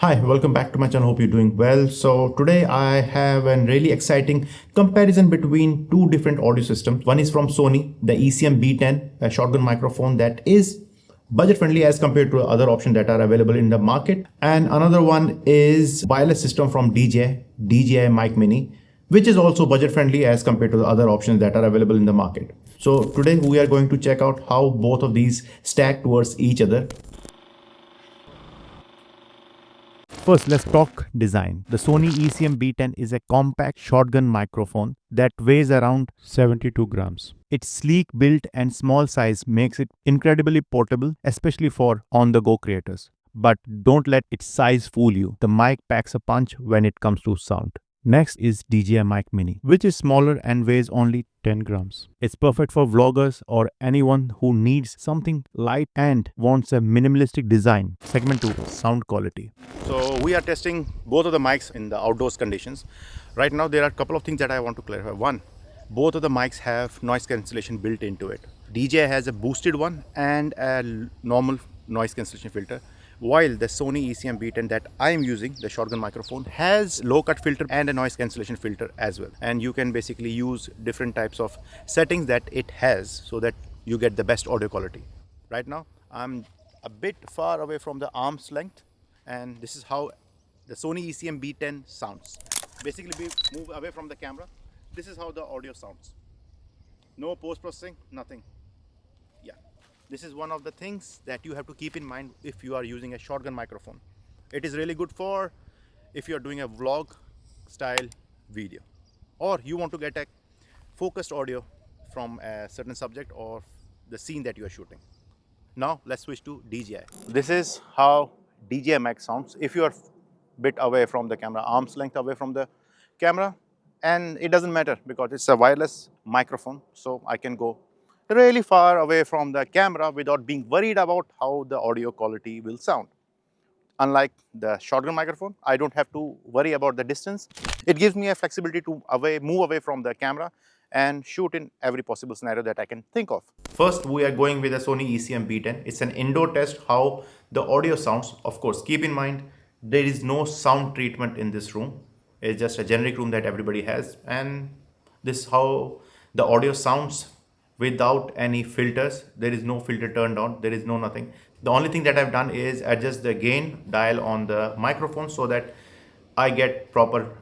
Hi, welcome back to my channel. Hope you're doing well. So today I have a really exciting comparison between two different audio systems. One is from Sony, the ECM B10, a shotgun microphone that is budget friendly as compared to other options that are available in the market. And another one is wireless system from DJI Mic Mini, which is also budget friendly as compared to the other options that are available in the market. So today we are going to check out how both of these stack towards each other. First, let's talk design. The Sony ECM B10 is a compact shotgun microphone that weighs around 72 grams. Its sleek build and small size makes it incredibly portable, especially for on-the-go creators. But don't let its size fool you. The mic packs a punch when it comes to sound. Next is DJI Mic Mini, which is smaller and weighs only 10 grams. It's perfect for vloggers or anyone who needs something light and wants a minimalistic design. Segment 2, sound quality. So we are testing both of the mics in the outdoors conditions. Right now there are a couple of things that I want to clarify. One, both of the mics have noise cancellation built into it. DJI has a boosted one and a normal noise cancellation filter, while the Sony ECM B10 that I am using, the shotgun microphone, has low cut filter and a noise cancellation filter as well. And you can basically use different types of settings that it has so that you get the best audio quality. Right now I'm a bit far away from the arm's length, and this is how the Sony ECM B10 sounds. Basically, we move away from the camera. This is how the audio sounds. No post processing, nothing. Yeah, this is one of the things that you have to keep in mind if you are using a shotgun microphone. It is really good for if you are doing a vlog style video, or you want to get a focused audio from a certain subject or the scene that you are shooting. Now let's switch to DJI. This is how DJI mic sounds if you are a bit away from the camera, arm's length away from the camera. And it doesn't matter because it's a wireless microphone, so I can go really far away from the camera without being worried about how the audio quality will sound. Unlike the shotgun microphone, I don't have to worry about the distance. It gives me a flexibility to move away from the camera and shoot in every possible scenario that I can think of. First, we are going with the Sony ECM B10. It's an indoor test how the audio sounds. Of course, keep in mind there is no sound treatment in this room. It's just a generic room that everybody has, and this is how the audio sounds without any filters. There is no filter turned on, there is no nothing. The only thing that I've done is adjust the gain dial on the microphone so that I get proper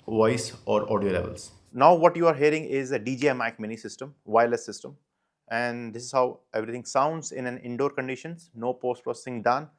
voice or audio levels. Now what you are hearing is a DJI Mic Mini system, wireless system, and this is how everything sounds in an indoor conditions. No post processing done,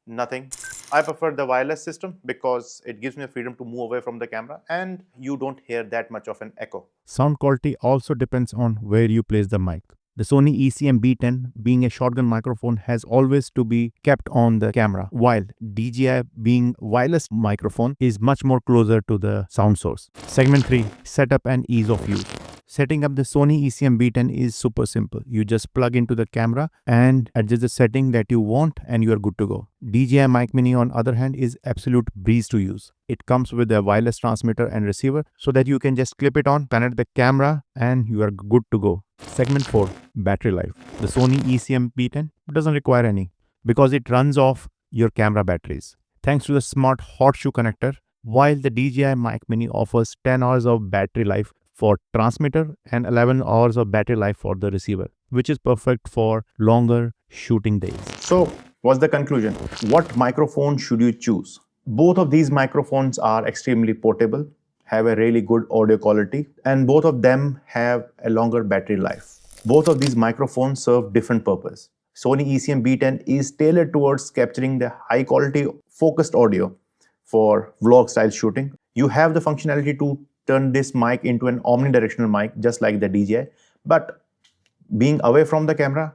nothing. I prefer the wireless system because it gives me the freedom to move away from the camera and you don't hear that much of an echo. Sound quality also depends on where you place the mic. The Sony ECM B10, being a shotgun microphone, has always to be kept on the camera, while DJI, being wireless microphone, is much more closer to the sound source. Segment 3, setup and ease of use. Setting up the Sony ECM B10 is super simple. You just plug into the camera and adjust the setting that you want and you are good to go. DJI Mic Mini, on other hand, is absolute breeze to use. It comes with a wireless transmitter and receiver so that you can just clip it on, connect the camera, and you are good to go. Segment 4, battery life. The Sony ECM B10 doesn't require any because it runs off your camera batteries. Thanks to the smart hot shoe connector, while the DJI Mic Mini offers 10 hours of battery life for transmitter and 11 hours of battery life for the receiver, which is perfect for longer shooting days. So what's the conclusion? What microphone should you choose? Both of these microphones are extremely portable, have a really good audio quality, and both of them have a longer battery life. Both of these microphones serve different purpose. Sony ECM B10 is tailored towards capturing the high quality focused audio for vlog style shooting. You have the functionality to turn this mic into an omnidirectional mic just like the DJI, but being away from the camera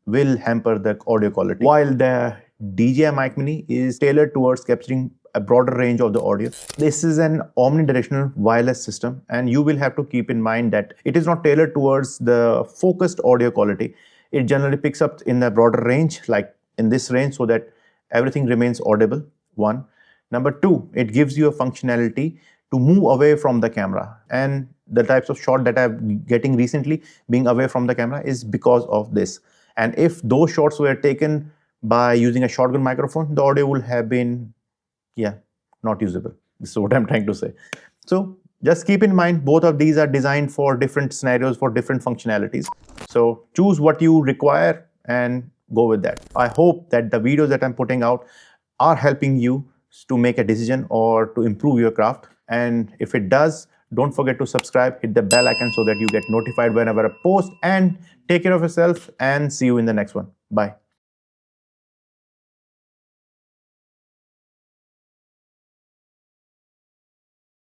will hamper the audio quality. While the DJI Mic Mini is tailored towards capturing a broader range of the audio. This is an omnidirectional wireless system, and you will have to keep in mind that it is not tailored towards the focused audio quality. It generally picks up in the broader range, like in this range, so that everything remains audible. One. Number two, it gives you a functionality to move away from the camera, and the types of shot that I'm getting recently being away from the camera is because of this. And if those shots were taken by using a shotgun microphone, the audio would have been yeah, not usable. This is what I'm trying to say. So just keep in mind, both of these are designed for different scenarios, for different functionalities. So choose what you require and go with that. I hope that the videos that I'm putting out are helping you to make a decision or to improve your craft. And if it does, don't forget to subscribe, hit the bell icon so that you get notified whenever I post, and take care of yourself and see you in the next one. Bye.